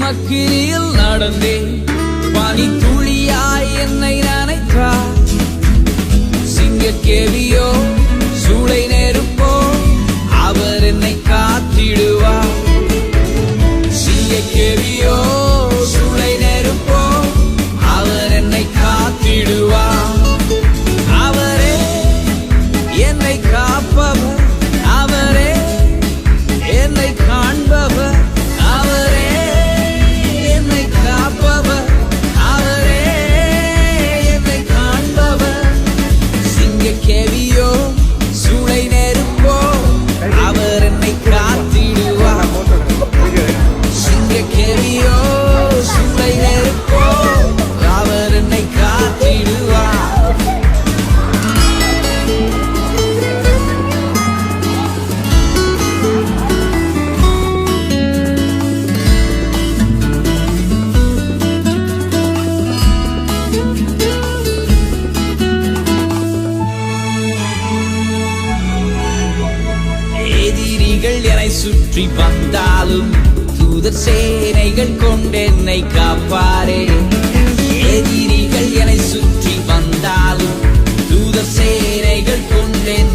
அக்கினியில் நடந்தேன், பனி துளியாய் என்னை நனைத்தார். சிங்கக்கேவியோ சூளை நெருப்போ அவர் என்னை காத்திடுவார். சிங்கக்கேவியோ சூளை நெருப்போ அவர் என்னை காத்திடுவார். அவரே என்னை காப்பவர், அவரே என்னை காண்பவர், அவரே என்னை காப்பவர், அவரே என்னை காண்பவர். சிங்கக்கேவியோ சூளை நெருப்போ அவர் என்னை காத்திடுவார். சிங்கக்கேவியோ சூளை நெருப்போ அவர் என்னை காத்திடுவார். எதிரிகள் என்னை சுற்றி வந்தாலும் தூதர் சேனைகள் கொண்டென்னை காப்பாரே. எதிரிகள் என்னை சுற்றி வந்தாலும் தூதர் சேனைகள் கொண்டென்னை